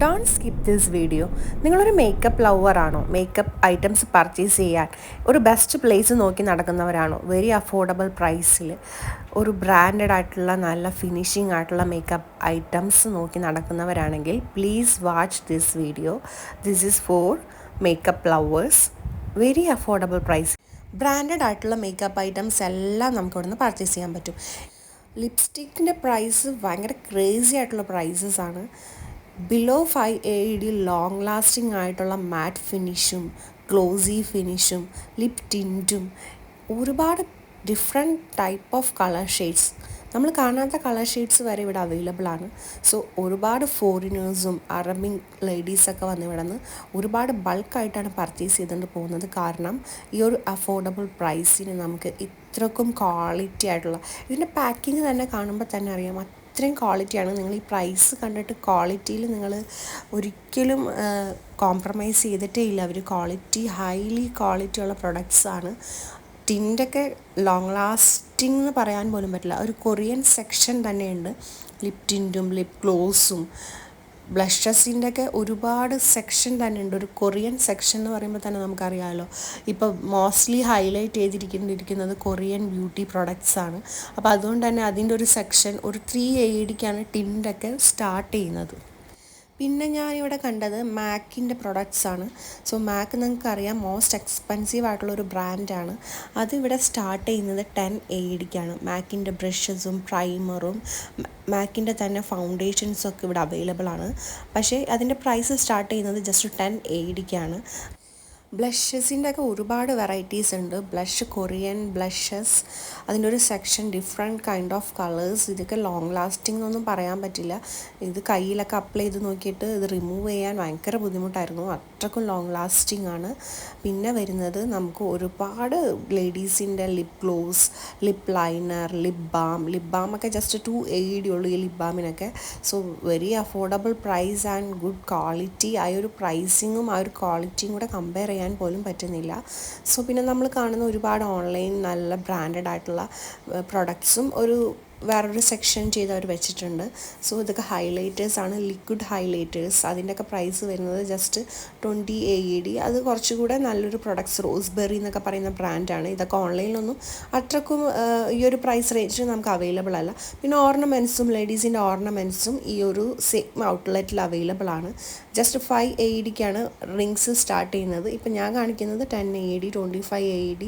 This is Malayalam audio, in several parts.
Don't skip this video. നിങ്ങളൊരു മേക്കപ്പ് ലവറാണോ? മേക്കപ്പ് ഐറ്റംസ് പർച്ചേസ് ചെയ്യാൻ ഒരു ബെസ്റ്റ് പ്ലേസ് നോക്കി നടക്കുന്നവരാണോ? വെരി അഫോർഡബിൾ പ്രൈസിൽ ഒരു ബ്രാൻഡഡ് ആയിട്ടുള്ള നല്ല ഫിനിഷിംഗ് ആയിട്ടുള്ള മേക്കപ്പ് ഐറ്റംസ് നോക്കി നടക്കുന്നവരാണെങ്കിൽ please watch this video. This is for makeup lovers. Very affordable price. Branded ആയിട്ടുള്ള മേക്കപ്പ് ഐറ്റംസ് എല്ലാം നമുക്ക് ഇവിടുന്ന് പർച്ചേസ് ചെയ്യാൻ പറ്റും. ലിപ്സ്റ്റിക്കിൻ്റെ പ്രൈസ് ഭയങ്കര ക്രേസി ആയിട്ടുള്ള പ്രൈസസ് ആണ്. ബിലോ 5 AED ലോങ് ലാസ്റ്റിംഗ് ആയിട്ടുള്ള മാറ്റ് ഫിനിഷും ഗ്ലോസി ഫിനിഷും ലിപ് ടിൻറ്റും ഒരുപാട് different type of colour shades, നമ്മൾ കാണാത്ത കളർ ഷെയ്ഡ്സ് വരെ ഇവിടെ അവൈലബിൾ ആണ്. സോ ഒരുപാട് ഫോറിനേഴ്സും അറബിക് ലേഡീസൊക്കെ വന്ന് ഇവിടെ നിന്ന് ഒരുപാട് ബൾക്കായിട്ടാണ് പർച്ചേസ് ചെയ്തുകൊണ്ട് പോകുന്നത്. കാരണം ഈ ഒരു അഫോർഡബിൾ പ്രൈസിന് നമുക്ക് ഇത്രക്കും ക്വാളിറ്റി ആയിട്ടുള്ള, ഇതിൻ്റെ പാക്കിങ് തന്നെ കാണുമ്പോൾ തന്നെ അറിയാം അത്രയും ക്വാളിറ്റിയാണ്. നിങ്ങൾ ഈ പ്രൈസ് കണ്ടിട്ട് ക്വാളിറ്റിയിൽ നിങ്ങൾ ഒരിക്കലും കോംപ്രമൈസ് ചെയ്തിട്ടേ ഇല്ല. അവർ ഹൈലി ക്വാളിറ്റി ഉള്ള പ്രൊഡക്ട്സാണ്. ടിൻ്റൊക്കെ ലോങ് ലാസ്റ്റിംഗ് എന്ന് പറയാൻ പോലും പറ്റില്ല. ഒരു കൊറിയൻ സെക്ഷൻ തന്നെയുണ്ട്. ലിപ് ടിൻറ്റും ലിപ് ഗ്ലോസും ബ്ലഷസിൻ്റെ ഒക്കെ ഒരുപാട് സെക്ഷൻ തന്നെ ഉണ്ട്. ഒരു കൊറിയൻ സെക്ഷൻ എന്ന് പറയുമ്പോൾ തന്നെ നമുക്കറിയാമല്ലോ, ഇപ്പോൾ മോസ്റ്റ്ലി ഹൈലൈറ്റ് ചെയ്തിരിക്കുന്നത് കൊറിയൻ ബ്യൂട്ടി പ്രൊഡക്ട്സ് ആണ്. അപ്പോൾ അതുകൊണ്ട് തന്നെ അതിൻ്റെ ഒരു സെക്ഷൻ ഒരു 3 AEDക്കാണ് ടിൻ്റൊക്കെ സ്റ്റാർട്ട് ചെയ്യുന്നത്. പിന്നെ ഞാനിവിടെ കണ്ടത് മാക്കിൻ്റെ പ്രൊഡക്ട്സ് ആണ്. സോ മാക്ക് നിങ്ങൾക്കറിയാം മോസ്റ്റ് എക്സ്പെൻസീവ് ആയിട്ടുള്ളൊരു ബ്രാൻഡാണ്. അതിവിടെ സ്റ്റാർട്ട് ചെയ്യുന്നത് 10 AEDക്കാണ്. മാക്കിൻ്റെ ബ്രഷസും പ്രൈമറും മാക്കിൻ്റെ തന്നെ ഫൗണ്ടേഷൻസൊക്കെ ഇവിടെ അവൈലബിൾ ആണ്. പക്ഷേ അതിൻ്റെ പ്രൈസ് സ്റ്റാർട്ട് ചെയ്യുന്നത് ജസ്റ്റ് 10 AEDക്കാണ്. ബ്ലഷസിൻ്റെ ഒക്കെ ഒരുപാട് വെറൈറ്റീസ് ഉണ്ട്. ബ്ലഷ്, കൊറിയൻ ബ്ലഷസ്, അതിൻ്റെ ഒരു section, different kind of colours. ഇതൊക്കെ ലോങ് ലാസ്റ്റിംഗ് എന്നൊന്നും പറയാൻ പറ്റില്ല. ഇത് കയ്യിലൊക്കെ അപ്ലൈ ചെയ്ത് നോക്കിയിട്ട് ഇത് റിമൂവ് ചെയ്യാൻ ഭയങ്കര ബുദ്ധിമുട്ടായിരുന്നു. അത്രക്കും ലോങ് ലാസ്റ്റിംഗ് ആണ്. പിന്നെ വരുന്നത് നമുക്ക് ഒരുപാട് ലേഡീസിൻ്റെ lip gloss, lip liner, lip balm ഒക്കെ ജസ്റ്റ് 2 AED ഉള്ളൂ ഈ ലിപ് ബാമിനൊക്കെ. So very affordable price and good quality. ആ ഒരു പ്രൈസിങ്ങും ആ ഒരു ക്വാളിറ്റിയും കൂടെ കമ്പയർ ചെയ്യാൻ പോലും പറ്റുന്നില്ല. സോ പിന്നെ നമ്മൾ കാണുന്ന ഒരുപാട് ഓൺലൈൻ നല്ല ബ്രാൻഡഡ് ആയിട്ടുള്ള പ്രൊഡക്ട്സും വേറൊരു സെക്ഷൻ ചെയ്ത് അവർ വെച്ചിട്ടുണ്ട്. സോ ഇതൊക്കെ ഹൈലൈറ്റേഴ്സാണ്, ലിക്വിഡ് ഹൈലൈറ്റേഴ്സ്. അതിൻ്റെയൊക്കെ പ്രൈസ് വരുന്നത് ജസ്റ്റ് 20 AED. അത് കുറച്ചുകൂടെ നല്ലൊരു പ്രൊഡക്ട്സ്, റോസ്ബെറി എന്നൊക്കെ പറയുന്ന ബ്രാൻഡാണ്. ഇതൊക്കെ ഓൺലൈനിലൊന്നും അത്രക്കും ഈ ഒരു പ്രൈസ് റേഞ്ചിൽ നമുക്ക് അവൈലബിൾ അല്ല. പിന്നെ ഓർണമെൻറ്റ്സും, ലേഡീസിൻ്റെ ഓർണമെൻറ്റ്സും ഈ ഒരു സെയിം ഔട്ട്ലെറ്റിൽ അവൈലബിൾ ആണ്. ജസ്റ്റ് 5 AEDക്കാണ് റിങ്സ് സ്റ്റാർട്ട് ചെയ്യുന്നത്. ഇപ്പം ഞാൻ കാണിക്കുന്നത് 10 AED, 25 AED,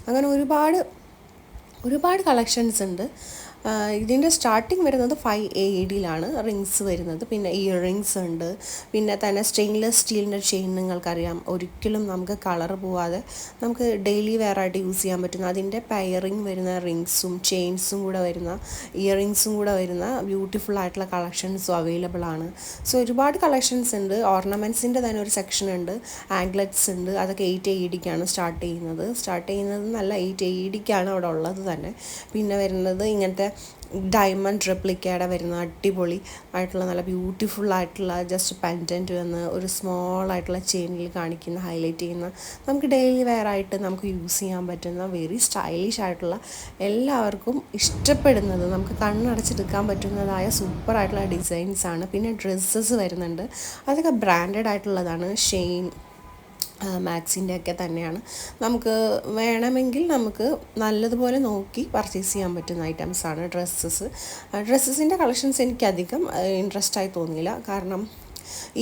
അങ്ങനെ ഒരുപാട് കളക്ഷൻസ് ഉണ്ട്. ഇതിൻ്റെ സ്റ്റാർട്ടിങ് വരുന്നത് 5 AEDയിലാണ് റിങ്സ് വരുന്നത്. പിന്നെ ഇയർ റിങ്സ് ഉണ്ട്. പിന്നെ തന്നെ സ്റ്റെയിൻലെസ് സ്റ്റീലിൻ്റെ ചെയിൻ നിങ്ങൾക്കറിയാം, ഒരിക്കലും നമുക്ക് കളർ പോവാതെ നമുക്ക് ഡെയിലി വെയറായിട്ട് യൂസ് ചെയ്യാൻ പറ്റുന്ന, അതിൻ്റെ പെയറിങ് വരുന്ന റിങ്സും ചെയിൻസും കൂടെ വരുന്ന, ഇയർ റിങ്സും കൂടെ വരുന്ന ബ്യൂട്ടിഫുൾ ആയിട്ടുള്ള കളക്ഷൻസും അവൈലബിൾ ആണ്. സോ ഒരുപാട് കളക്ഷൻസ് ഉണ്ട്. ഓർണമെൻറ്റ്സിൻ്റെ തന്നെ ഒരു സെക്ഷൻ ഉണ്ട്. ആംഗ്ലറ്റ്സ് ഉണ്ട്. അതൊക്കെ 8 AEDക്കാണ് സ്റ്റാർട്ട് ചെയ്യുന്നത് നല്ല 8 AEDക്കാണ് അവിടെ ഉള്ളത് തന്നെ. പിന്നെ വരുന്നത് ഇങ്ങനത്തെ ഡയമണ്ട് റെപ്ലിക്കയുടെ വരുന്ന അടിപൊളി ആയിട്ടുള്ള നല്ല ബ്യൂട്ടിഫുൾ ആയിട്ടുള്ള ജസ്റ്റ് പെൻഡൻറ്റ് വന്ന് ഒരു സ്മോൾ ആയിട്ടുള്ള ചെയിനിൽ കാണിക്കുന്ന, ഹൈലൈറ്റ് ചെയ്യുന്ന, നമുക്ക് ഡെയിലി വെയർ ആയിട്ട് നമുക്ക് യൂസ് ചെയ്യാൻ പറ്റുന്ന വെരി സ്റ്റൈലിഷ് ആയിട്ടുള്ള, എല്ലാവർക്കും ഇഷ്ടപ്പെടുന്നത്, നമുക്ക് കണ്ണടച്ചെടുക്കാൻ പറ്റുന്നതായ സൂപ്പർ ആയിട്ടുള്ള ഡിസൈൻസാണ്. പിന്നെ ഡ്രസ്സസ് വരുന്നുണ്ട്. അതൊക്കെ ബ്രാൻഡഡ് ആയിട്ടുള്ളതാണ്. ഷെയിൻ, മാക്സിൻ്റെ ഒക്കെ തന്നെയാണ്. നമുക്ക് വേണമെങ്കിൽ നമുക്ക് നല്ലതുപോലെ നോക്കി പർച്ചേസ് ചെയ്യാൻ പറ്റുന്ന ഐറ്റംസാണ് ഡ്രസ്സസിൻ്റെ കളക്ഷൻസ് എനിക്കധികം ഇൻട്രസ്റ്റ് തോന്നിയില്ല. കാരണം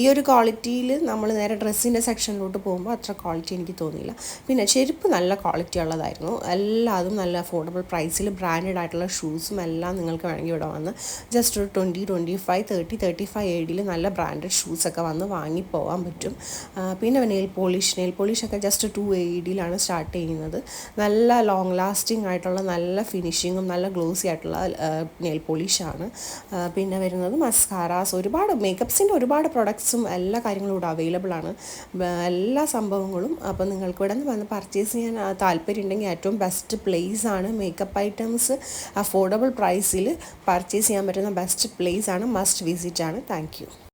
ഈ ഒരു ക്വാളിറ്റിയിൽ നമ്മൾ നേരെ ഡ്രസ്സിൻ്റെ സെക്ഷനിലോട്ട് പോകുമ്പോൾ അത്ര ക്വാളിറ്റി എനിക്ക് തോന്നിയില്ല. പിന്നെ ചെരുപ്പ് നല്ല ക്വാളിറ്റി ഉള്ളതായിരുന്നു. എല്ലാതും നല്ല അഫോർഡബിൾ പ്രൈസിൽ ബ്രാൻഡഡ് ആയിട്ടുള്ള ഷൂസും എല്ലാം നിങ്ങൾക്ക് വേണമെങ്കിൽ ഇവിടെ വന്ന് ജസ്റ്റ് ഒരു 20, 25, 30, 35 AEDയിൽ നല്ല ബ്രാൻഡഡ് ഷൂസൊക്കെ വന്ന് വാങ്ങിപ്പോകാൻ പറ്റും. പിന്നെ നെയിൽ പോളിഷൊക്കെ ജസ്റ്റ് 2 AEDയിലാണ് സ്റ്റാർട്ട് ചെയ്യുന്നത്. നല്ല ലോങ് ലാസ്റ്റിംഗ് ആയിട്ടുള്ള നല്ല ഫിനിഷിങ്ങും നല്ല ഗ്ലോസി ആയിട്ടുള്ള നെയിൽ പോളിഷാണ്. പിന്നെ വരുന്നത് മസ്കാരാസ്, ഒരുപാട് മേക്കപ്സിൻ്റെ ഒരുപാട് പ്രൊഡക്ട്സും എല്ലാ കാര്യങ്ങളും ഇവിടെ അവൈലബിൾ ആണ്, എല്ലാ സംഭവങ്ങളും. അപ്പോൾ നിങ്ങൾക്ക് ഇവിടെ നിന്ന് വന്ന് പർച്ചേസ് ചെയ്യാൻ താല്പര്യം ഉണ്ടെങ്കിൽ ഏറ്റവും ബെസ്റ്റ് പ്ലേസ് ആണ്. മേക്കപ്പ് ഐറ്റംസ് അഫോർഡബിൾ പ്രൈസിൽ പർച്ചേസ് ചെയ്യാൻ പറ്റുന്ന ബെസ്റ്റ് പ്ലേസ് ആണ്. മസ്റ്റ് വിസിറ്റ് ആണ്. Thank you.